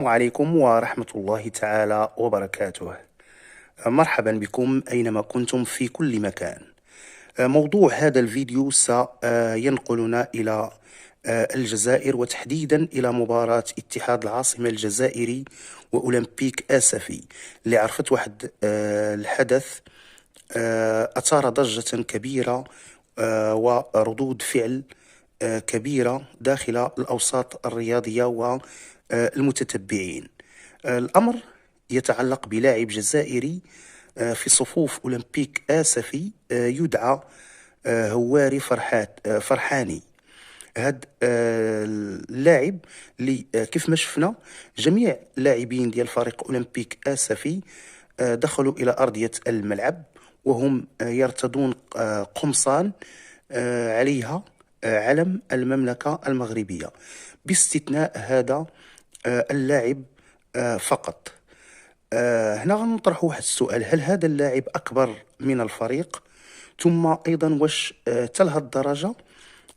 السلام عليكم ورحمة الله تعالى وبركاته. مرحبا بكم أينما كنتم في كل مكان. موضوع هذا الفيديو سينقلنا إلى الجزائر، وتحديدا إلى مباراة اتحاد العاصمة الجزائري وأولمبيك آسفي اللي عرفت واحد الحدث أثار ضجة كبيرة وردود فعل كبيرة داخل الأوساط الرياضية والمتتبعين. الأمر يتعلق بلاعب جزائري في صفوف أولمبيك آسفي يدعى هواري فرحاني. هاد اللاعب اللي كيف ما شفنا جميع لاعبين ديال فريق أولمبيك آسفي دخلوا إلى أرضية الملعب وهم يرتدون قمصان عليها علم المملكة المغربية، باستثناء هذا اللاعب فقط. هنا غنطرح واحد السؤال: هل هذا اللاعب أكبر من الفريق؟ ثم أيضا واش حتى لهاد الدرجة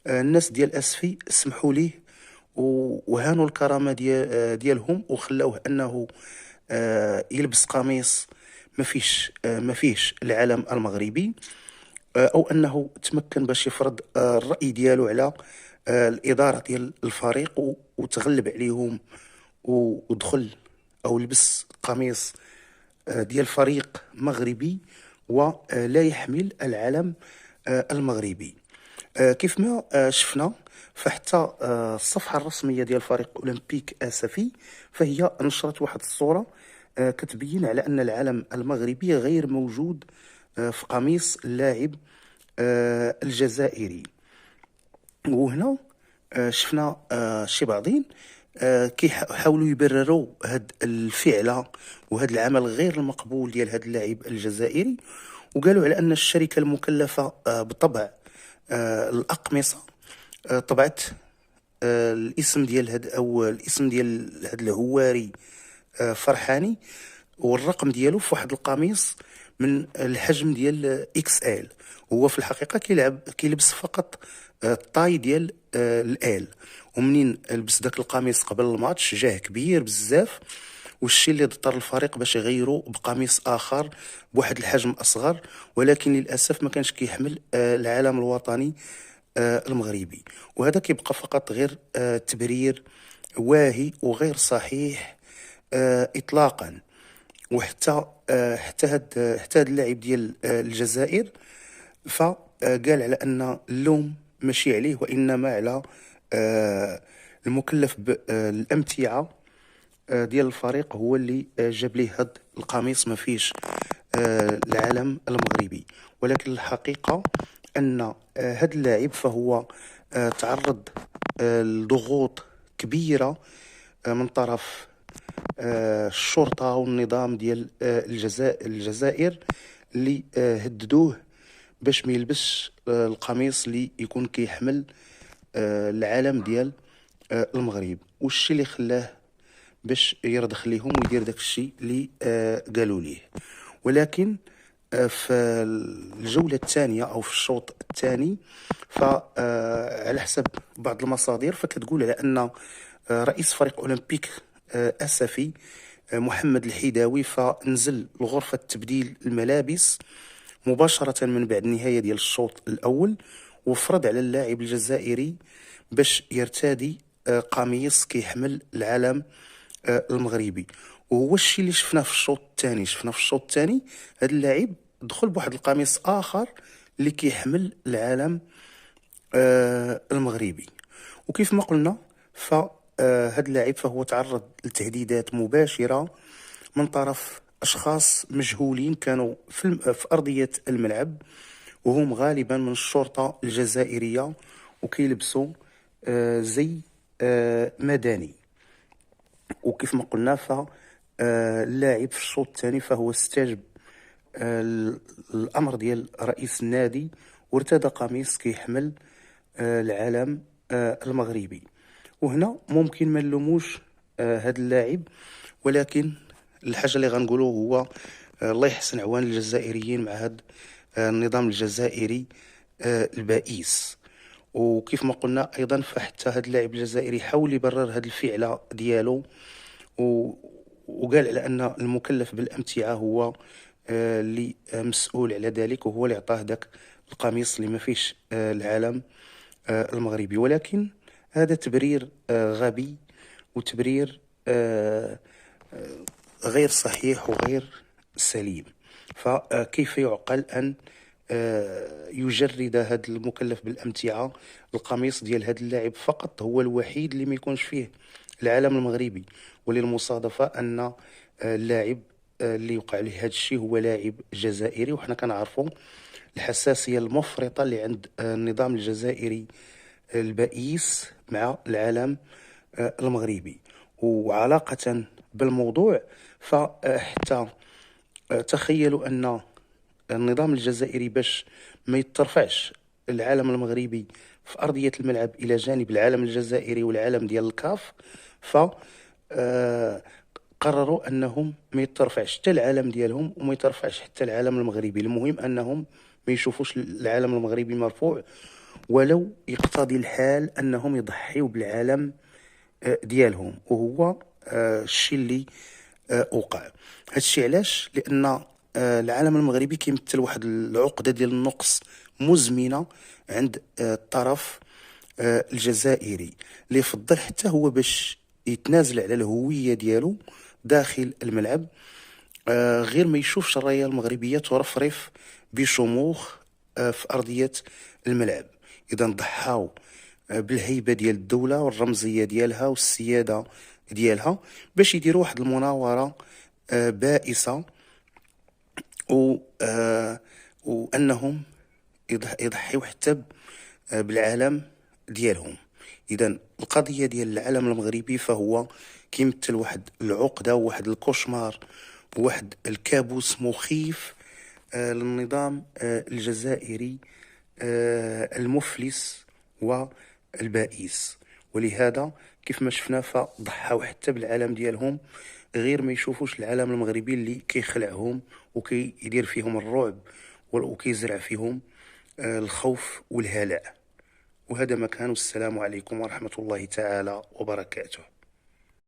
الناس ديال أسفي سمحوا ليه وهانوا الكرامة ديالهم وخلاوه أنه يلبس قميص ما فيهش العلم المغربي، أو أنه تمكن باش يفرض الرأي ديالو على الإدارة ديال الفريق وتغلب عليهم ودخل أو لبس قميص ديال فريق مغربي ولا يحمل العلم المغربي. كيف ما شفنا، فحتى الصفحة الرسمية ديال فريق أولمبيك آسفي فهي نشرت واحد الصورة كتبين على أن العلم المغربي غير موجود في قميص اللاعب الجزائري. وهنا شفنا شي بعضين كيحاولوا يبرروا هاد الفعلة وهاد العمل غير المقبول ديال هاد اللاعب الجزائري، وقالوا على أن الشركة المكلفة بطبع الأقمصة طبعت الاسم ديال هاد أو الاسم ديال هاد الهواري فرحاني والرقم ديالو في واحد القميص من الحجم ديال اكس ال. هو في الحقيقة كيلبس فقط الطاي ديال الال، ومنين لبس داك القميص قبل الماتش جاه كبير بزاف، والشي اللي اضطر الفريق باش يغيروا بقميص اخر بواحد الحجم اصغر، ولكن للاسف ما كانش كيحمل العلم الوطني المغربي. وهذا كيبقى فقط غير تبرير واهي وغير صحيح اطلاقا. وحتى هاد اللاعب ديال الجزائر فقال على ان اللوم ماشي عليه وانما على المكلف بالامتعه ديال الفريق، هو اللي جاب ليه هاد القميص ما فيش العلم المغربي. ولكن الحقيقه ان هاد اللاعب فهو تعرض لضغوط كبيره من طرف الشرطة والنظام ديال الجزائر اللي هددوه باش ما يلبسش القميص اللي يكون كيحمل العلم ديال المغرب، والشي اللي خلاه باش يرضخ ليهم ويدير داك الشيء اللي قالوا ليه. ولكن في الجولة الثانية أو في الشوط الثاني فعلى حسب بعض المصادر فكتقول على أن رئيس فريق أولمبيك أسفي محمد الحيداوي فنزل لغرفة تبديل الملابس مباشرة من بعد النهاية ديال الشوط الأول، وفرض على اللاعب الجزائري باش يرتدي قميص كيحمل العلم المغربي. وهو الشيء اللي شفناه في الشوط الثاني. هذا اللاعب دخل بواحد القميص آخر اللي كيحمل العلم المغربي. وكيف ما قلنا هذا اللاعب فهو تعرض لتهديدات مباشرة من طرف أشخاص مجهولين كانوا في أرضية الملعب، وهم غالبا من الشرطة الجزائرية وكيلبسوا زي مدني. وكيف ما قلنا فاللاعب في الشوط الثاني فهو استجب الأمر ديال رئيس النادي وارتدى قميص كيحمل العلم المغربي. وهنا ممكن ما نلوموش هذا اللاعب، ولكن الحاجه اللي غنقوله هو الله يحسن عوان الجزائريين مع هذا النظام الجزائري البائس. وكيف ما قلنا ايضا فحتى هذا اللاعب الجزائري حاول يبرر هذه الفعله ديالو وقال على أن المكلف بالأمتعة هو اللي مسؤول على ذلك، وهو اللي عطاه ذاك القميص اللي ما فيش العلم المغربي. ولكن هذا تبرير غبي، وتبرير غير صحيح وغير سليم. فكيف يعقل أن يجرد هذا المكلف بالأمتعة القميص ديال هذا اللاعب فقط، هو الوحيد اللي ما يكونش فيه العلم المغربي؟ وللمصادفة أن اللاعب اللي يوقع له هذا الشيء هو لاعب جزائري، وحنا كنعرفوا الحساسية المفرطة اللي عند النظام الجزائري البئيس مع العلم المغربي. وعلاقة بالموضوع، فحتى تخيلوا أن النظام الجزائري باش ما يترفعش العلم المغربي في أرضية الملعب إلى جانب العلم الجزائري والعلم ديال الكاف، ف قرروا أنهم ما يترفعش حتى العلم ديالهم وما يترفعش حتى العلم المغربي. المهم أنهم ما يشوفوش العلم المغربي مرفوع، ولو يقتضي الحال أنهم يضحيوا بالعلم ديالهم. وهو الشيء اللي وقع. هادشي علاش؟ لأن العلم المغربي كيمثل واحد العقدة ديال النقص مزمنة عند الطرف الجزائري، اللي يفضل حتى هو باش يتنازل على الهوية ديالو داخل الملعب، غير ما يشوفش الراية المغربية ترفرف بشموخ في أرضية الملعب. إذا ضحاو بالهيبة ديال الدولة والرمزية ديالها والسيادة ديالها باش يديروا واحد المناورة بائسة، وأنهم يضحيوا حتى بالعالم ديالهم. إذا القضية ديال العلم المغربي فهو كيمثل واحد العقدة وواحد الكوشمار وواحد الكابوس مخيف للنظام الجزائري المفلس والبائس. ولهذا كيف ما شفنا فضحاو حتى بالعالم ديالهم، غير ما يشوفوش العالم المغربي اللي كيخلعهم وكيدير فيهم الرعب وكيزرع فيهم الخوف والهلع. وهذا ما كان. والسلام عليكم ورحمة الله تعالى وبركاته.